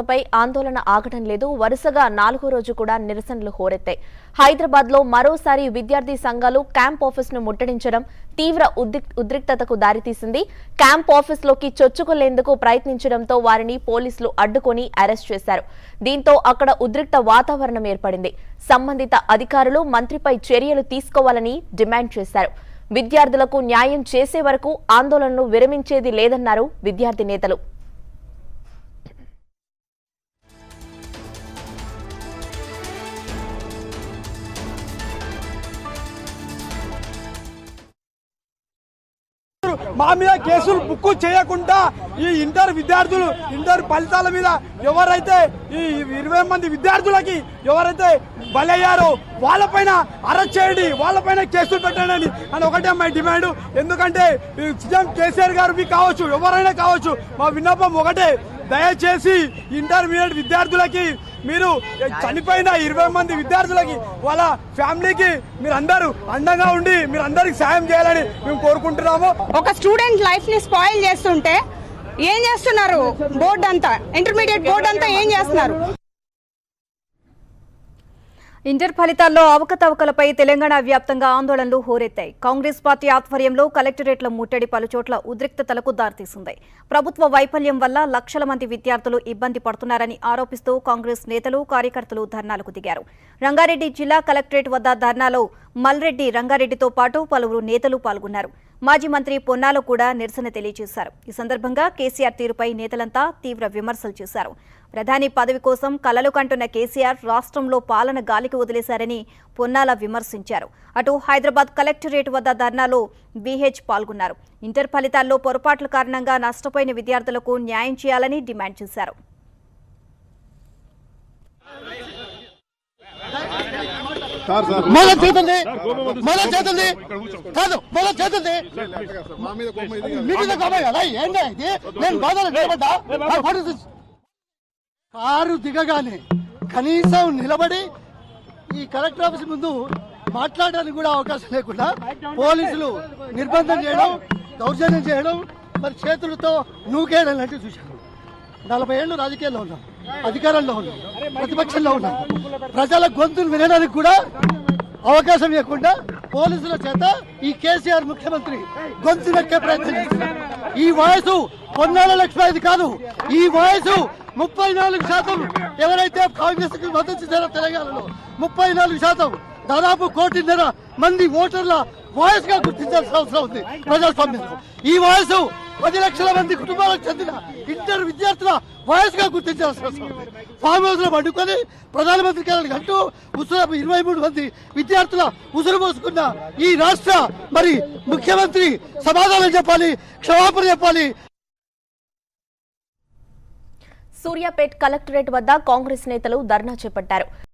పై ఆందోళన ఆగడం లేదు. వరుసగా 4వ రోజు కూడా నిరసనలు హోరెత్తాయి. హైదరాబాద్ లో మరోసారి విద్యార్థి సంఘాలు క్యాంప్ ఆఫీస్ ను ముట్టడించడం తీవ్ర ఉద్రిక్తతకు దారితీసింది. క్యాంప్ ఆఫీస్ లోకి చొచ్చుకునేందుకు ప్రయత్నించడంతో వారిని పోలీసులు అడ్డుకొని అరెస్ట్ చేశారు. దీంతో అక్కడ ఉద్రిక్త వాతావరణం ఏర్పడింది. సంబంధిత అధికారులు మంత్రిపై చర్యలు తీసుకోవాలని డిమాండ్ చేశారు. విద్యార్థులకు న్యాయం చేసే వరకు ఆందోళనను విరమించేది లేదన్నారు విద్యార్థి నేతలు. మా మీద కేసులు బుక్ చేయకుండా ఈ ఇంటర్ విద్యార్థులు ఇంటర్ ఫలితాల మీద ఎవరైతే ఈ 20 మంది విద్యార్థులకి ఎవరైతే బలయ్యారో వాళ్ళపైన అరెస్ట్ చేయండి, వాళ్ళపైన కేసులు పెట్టండి అని ఒకటే మా డిమాండ్. ఎందుకంటే సీఎం కేసీఆర్ గారు కావచ్చు, ఎవరైనా కావచ్చు, మా విన్నపం ఒకటే, దయచేసి ఇంటర్మీడియట్ విద్యార్థులకి మీరు చనిపోయిన 20 మంది విద్యార్థులకి వాళ్ళ ఫ్యామిలీకి మీరు అందరూ అండగా ఉండి మీరు అందరికి సాయం చేయాలని మేము కోరుకుంటున్నాము. ఒక స్టూడెంట్ లైఫ్ ని స్పాయిల్ చేస్తుంటే ఏం చేస్తున్నారు? బోర్డు అంతా, ఇంటర్మీడియట్ బోర్డు అంతా ఏం చేస్తున్నారు? ఇంటర్ ఫలితాల్లో అవకతవకలపై తెలంగాణ వ్యాప్తంగా ఆందోళనలు హోరెత్తాయి. కాంగ్రెస్ పార్టీ ఆధ్వర్యంలో కలెక్టరేట్ల ముట్టడి పలుచోట్ల ఉద్రిక్తతలకు దారితీసింది. ప్రభుత్వ వైఫల్యం వల్ల లక్షల మంది విద్యార్థులు ఇబ్బంది పడుతున్నారని ఆరోపిస్తూ కాంగ్రెస్ నేతలు, కార్యకర్తలు ధర్నాలకు దిగారు. రంగారెడ్డి జిల్లా కలెక్టరేట్ వద్ద ధర్నాలో మల్రెడ్డి రంగారెడ్డితో పాటు పలువురు నేతలు పాల్గొన్నారు. మాజీ మంత్రి పొన్నాల కూడా నిరసన తెలియజేశారు. ఈ సందర్భంగా కేసీఆర్ తీరుపై నేతలంతా తీవ్ర విమర్శలు చేశారు. ప్రధాని పదవి కోసం కలలు కంటున్న కేసీఆర్ రాష్ట్రంలో పాలన గాలికి వదిలేశారని పొన్నాల విమర్శించారు. అటు హైదరాబాద్ కలెక్టరేట్ వద్ద ధర్నాలో బీహెచ్ పాల్గొన్నారు. ఇంటర్ ఫలితాల్లో పొరపాట్ల కారణంగా నష్టపోయిన విద్యార్థులకు న్యాయం చేయాలని డిమాండ్ చేశారు. కారు దిగగానే కనీసం నిలబడి ఈ కలెక్టర్ ఆఫీస్ ముందు మాట్లాడడానికి కూడా అవకాశం లేకుండా పోలీసులు నిర్బంధం చేయడం, దౌర్జన్యం చేయడం, మరి చేతులతో నూకేయడం లాంటివి చూశాను. 40 ఏళ్ళు రాజకీయాల్లో ఉన్నాం, అధికారంలో ఉన్నాం, ప్రతిపక్షంలో ఉన్నాం. ప్రజల గొంతులు వినడానికి కూడా అవకాశం ఇవ్వకుండా పోలీసుల చేత ఈ కేసీఆర్ ముఖ్యమంత్రి గొంతు నక్కే ప్రయత్నం చేస్తున్నారు. ఈ వయసు పొన్నాల లక్ష్మి కాదు, ఈ వయసు 34% ఎవరైతే కాంగ్రెస్ కి మద్దతు ఇచ్చారో తెలంగాణలో 34%, దాదాపు 1.5 కోటి మంది ఓటర్ల వాయిస్ గా గుర్తించాల్సిన అవసరం ఉంది ప్రజాస్వామ్యంలో. ఈ వయసు 10 లక్షల మంది కుటుంబాలకు చెందిన ఇంటర్ విద్యార్థుల వాయిస్ గా గుర్తించాల్సిన అవసరం ఉంది. ఫామ్ హౌస్ లో పండుకొని ప్రధానమంత్రి గారికి అంటూ 23 మంది విద్యార్థుల ఉసురు పోసుకున్న ఈ రాష్ట్ర మరి ముఖ్యమంత్రి సమాధానం చెప్పాలి, క్షమాపణ చెప్పాలి. సూర్యాపేట్ కలెక్టరేట్ వద్ద కాంగ్రెస్ నేతలు ధర్నా చేపట్టారు.